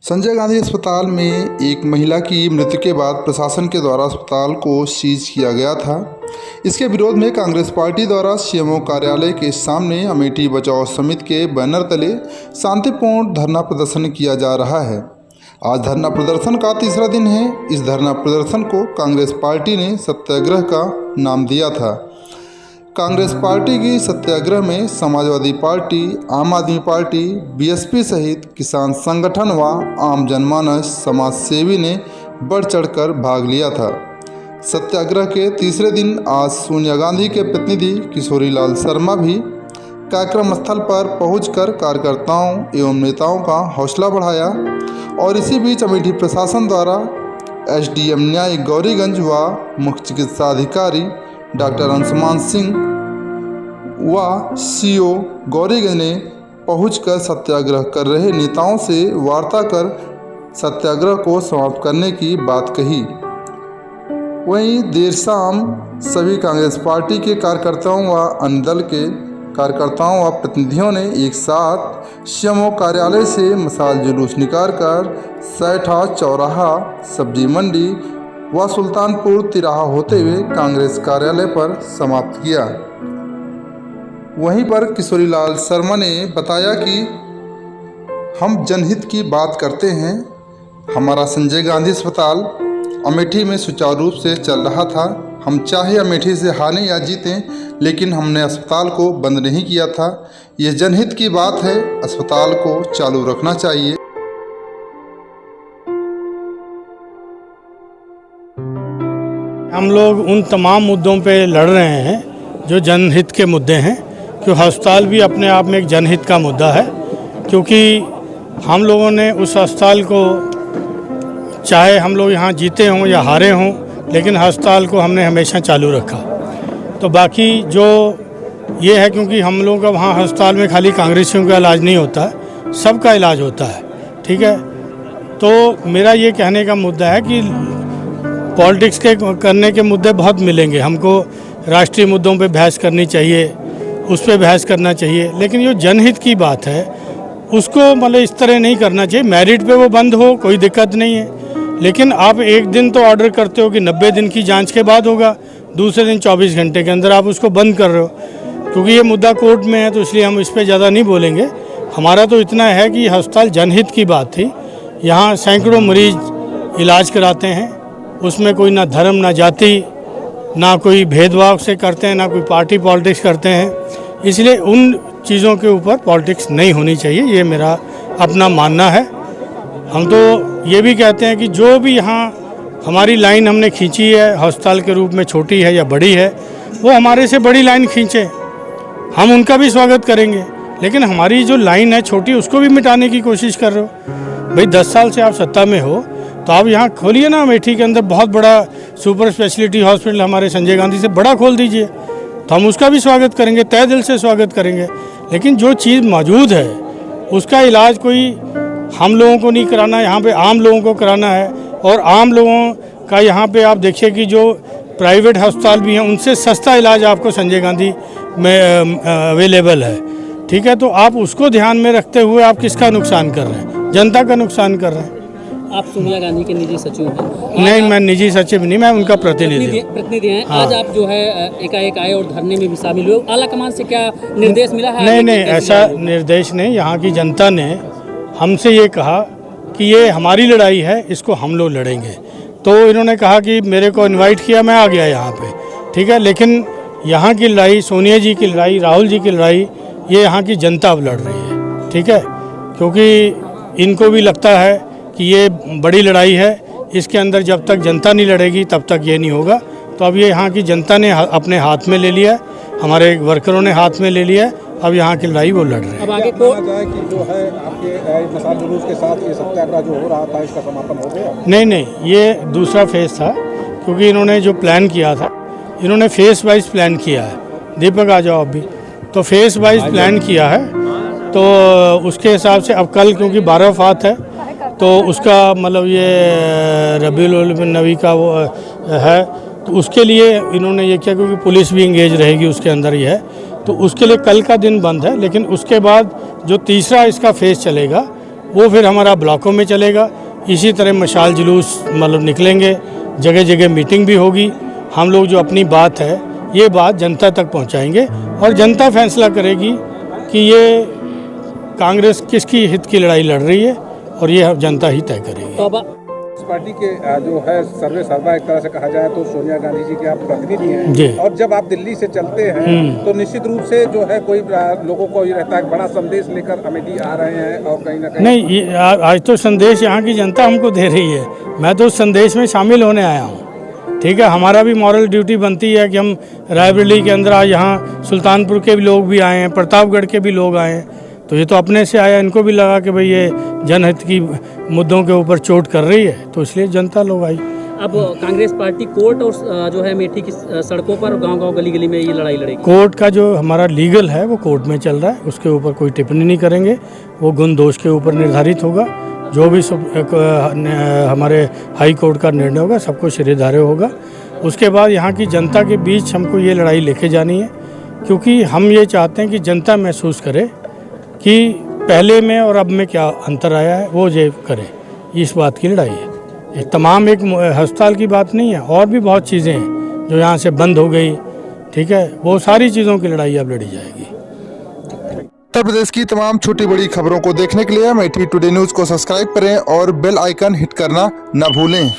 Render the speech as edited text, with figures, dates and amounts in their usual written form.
संजय गांधी अस्पताल में एक महिला की मृत्यु के बाद प्रशासन के द्वारा अस्पताल को सीज किया गया था। इसके विरोध में कांग्रेस पार्टी द्वारा सीएमओ कार्यालय के सामने अमेठी बचाओ समिति के बैनर तले शांतिपूर्ण धरना प्रदर्शन किया जा रहा है। आज धरना प्रदर्शन का तीसरा दिन है। इस धरना प्रदर्शन को कांग्रेस पार्टी ने सत्याग्रह का नाम दिया था। कांग्रेस पार्टी की सत्याग्रह में समाजवादी पार्टी, आम आदमी पार्टी, बीएसपी सहित किसान संगठन व आम जनमानस समाजसेवी ने बढ़ चढ़कर भाग लिया था। सत्याग्रह के तीसरे दिन आज सोनिया गांधी के प्रतिनिधि किशोरीलाल शर्मा भी कार्यक्रम स्थल पर पहुंचकर कार्यकर्ताओं एवं नेताओं का हौसला बढ़ाया। और इसी बीच अमेठी प्रशासन द्वारा एसडीएम न्याय गौरीगंज व मुख्य चिकित्सा अधिकारी डॉक्टर अंशुमान सिंह व सीओ गौरीगंज ने पहुंचकर सत्याग्रह कर रहे नेताओं से वार्ता कर सत्याग्रह को समाप्त करने की बात कही। वहीं देर शाम सभी कांग्रेस पार्टी के कार्यकर्ताओं व अन्य दल के कार्यकर्ताओं व प्रतिनिधियों ने एक साथ सीएमओ कार्यालय से मशाल जुलूस निकालकर सैठा चौराहा, सब्जी मंडी व सुल्तानपुर तिराहा होते हुए कांग्रेस कार्यालय पर समाप्त किया। वहीं पर किशोरीलाल शर्मा ने बताया कि हम जनहित की बात करते हैं। हमारा संजय गांधी अस्पताल अमेठी में सुचारू रूप से चल रहा था। हम चाहे अमेठी से हारें या जीतें, लेकिन हमने अस्पताल को बंद नहीं किया था। यह जनहित की बात है, अस्पताल को चालू रखना चाहिए। हम लोग उन तमाम मुद्दों पे लड़ रहे हैं जो जनहित के मुद्दे हैं, क्योंकि अस्पताल भी अपने आप में एक जनहित का मुद्दा है। क्योंकि हम लोगों ने उस अस्पताल को, चाहे हम लोग यहाँ जीते हों या हारे हों, लेकिन अस्पताल को हमने हमेशा चालू रखा। तो बाकी जो ये है, क्योंकि हम लोगों का वहाँ अस्पताल में खाली कांग्रेसियों का इलाज नहीं होता है, सबका इलाज होता है, ठीक है। तो मेरा ये कहने का मुद्दा है कि पॉलिटिक्स के करने के मुद्दे बहुत मिलेंगे। हमको राष्ट्रीय मुद्दों पे बहस करनी चाहिए, उस पर बहस करना चाहिए, लेकिन जो जनहित की बात है उसको मतलब इस तरह नहीं करना चाहिए। मेरिट पे वो बंद हो, कोई दिक्कत नहीं है, लेकिन आप एक दिन तो ऑर्डर करते हो कि 90 दिन की जांच के बाद होगा, दूसरे दिन 24 घंटे के अंदर आप उसको बंद कर रहे हो। क्योंकि ये मुद्दा कोर्ट में है तो इसलिए हम इस पर ज़्यादा नहीं बोलेंगे। हमारा तो इतना है कि अस्पताल जनहित की बात थी। यहाँ सैकड़ों मरीज इलाज कराते हैं, उसमें कोई ना धर्म, ना जाति, ना कोई भेदभाव से करते हैं, ना कोई पार्टी पॉलिटिक्स करते हैं। इसलिए उन चीज़ों के ऊपर पॉलिटिक्स नहीं होनी चाहिए, ये मेरा अपना मानना है। हम तो ये भी कहते हैं कि जो भी यहाँ हमारी लाइन हमने खींची है अस्पताल के रूप में, छोटी है या बड़ी है, वो हमारे से बड़ी लाइन खींचे, हम उनका भी स्वागत करेंगे। लेकिन हमारी जो लाइन है छोटी, उसको भी मिटाने की कोशिश कर रहे हो। भाई 10 साल से आप सत्ता में हो तो आप यहाँ खोलिए ना, अमेठी के अंदर बहुत बड़ा सुपर स्पेशलिटी हॉस्पिटल हमारे संजय गांधी से बड़ा खोल दीजिए, तो हम उसका भी स्वागत करेंगे, तहे दिल से स्वागत करेंगे। लेकिन जो चीज़ मौजूद है उसका इलाज कोई हम लोगों को नहीं कराना, यहाँ पे आम लोगों को कराना है। और आम लोगों का यहाँ पे आप देखिए कि जो प्राइवेट अस्पताल भी हैं उनसे सस्ता इलाज आपको संजय गांधी में अवेलेबल है, ठीक है। तो आप उसको ध्यान में रखते हुए आप किसका नुकसान कर रहे हैं? जनता का नुकसान कर रहे हैं। आप सोनिया गांधी के निजी सचिव हैं? नहीं, मैं निजी सचिव नहीं, मैं उनका प्रतिनिधि हैं। हाँ। आज आप जो है एकाएक आए और धरने में भी शामिल हुए। आला कमान से क्या निर्देश मिला है? नहीं, ऐसा निर्देश नहीं। यहाँ की जनता ने हमसे ये कहा कि ये हमारी लड़ाई है, इसको हम लोग लड़ेंगे। तो इन्होंने कहा कि मेरे को इन्वाइट किया, मैं आ गया यहाँ पे, ठीक है। लेकिन यहाँ की लड़ाई, सोनिया जी की लड़ाई, राहुल जी की लड़ाई, ये यहाँ की जनता अब लड़ रही है, ठीक है। क्योंकि इनको भी लगता है कि ये बड़ी लड़ाई है, इसके अंदर जब तक जनता नहीं लड़ेगी तब तक ये नहीं होगा। तो अब ये यहाँ की जनता ने अपने हाथ में ले लिया, हमारे वर्करों ने हाथ में ले लिया, अब यहाँ की लड़ाई वो लड़ रहे हैं। अब आगे को जाए कि जो है आपके मशाल जुलूस के साथ ये सत्याग्रह जो हो रहा था, इसका समापन हो गया? नहीं, ये दूसरा फेज़ था। क्योंकि इन्होंने जो प्लान किया था, इन्होंने फेज़ वाइज प्लान किया है। दीपक आ जाओ अभी। तो फेज़ वाइज प्लान किया है, तो उसके हिसाब से अब कल क्योंकि 12 फात है, तो उसका मतलब ये रबीउल नबी का वो है, तो उसके लिए इन्होंने ये किया। क्योंकि पुलिस भी इंगेज रहेगी उसके अंदर ही है, तो उसके लिए कल का दिन बंद है। लेकिन उसके बाद जो तीसरा इसका फेज़ चलेगा वो फिर हमारा ब्लॉकों में चलेगा। इसी तरह मशाल जुलूस मतलब निकलेंगे, जगह जगह मीटिंग भी होगी। हम लोग जो अपनी बात है ये बात जनता तक पहुंचाएंगे और जनता फैसला करेगी कि ये कांग्रेस किसकी हित की लड़ाई लड़ रही है और ये जनता ही तय करेगी। तो अब इस पार्टी के जो है सर्वे सर्वा एक तरह से कहा जाए तो सोनिया गांधी जी के आप प्रतिनिधि जी। हैं और जब आप दिल्ली से चलते हैं तो निश्चित रूप से जो है कोई लोगों को ये रहता है बड़ा संदेश लेकर अमेठी आ रहे हैं और कहीं ना कहीं नहीं, आज तो संदेश यहाँ की जनता हमको दे रही है, मैं तो उस संदेश में शामिल होने आया हूँ। ठीक है, हमारा भी मॉरल ड्यूटी बनती है कि हम रायबरेली के अंदर आज यहाँ सुल्तानपुर के भी लोग भी आए हैं, प्रतापगढ़ के भी लोग आए हैं, तो ये तो अपने से आया, इनको भी लगा कि भाई ये जनहित की मुद्दों के ऊपर चोट कर रही है, तो इसलिए जनता लोग आई। अब कांग्रेस पार्टी कोर्ट और जो है अमेठी की सड़कों पर गांव-गांव गली-गली में ये लड़ाई लड़ेगी। कोर्ट का जो हमारा लीगल है वो कोर्ट में चल रहा है, उसके ऊपर कोई टिप्पणी नहीं करेंगे, वो गुण दोष के ऊपर निर्धारित होगा। जो भी हमारे हाई कोर्ट का निर्णय होगा सबको श्रेयधार्य होगा। उसके बाद यहाँ की जनता के बीच हमको ये लड़ाई लेके जानी है, क्योंकि हम ये चाहते हैं कि जनता महसूस करे कि पहले में और अब में क्या अंतर आया है, वो ये करे। इस बात की लड़ाई है, ये तमाम एक अस्पताल की बात नहीं है, और भी बहुत चीज़ें हैं जो यहाँ से बंद हो गई। ठीक है, वो सारी चीज़ों की लड़ाई अब लड़ी जाएगी। उत्तर प्रदेश की तमाम छोटी बड़ी खबरों को देखने के लिए अमेठी टुडे न्यूज़ को सब्सक्राइब करें और बेल आइकन हिट करना न भूलें।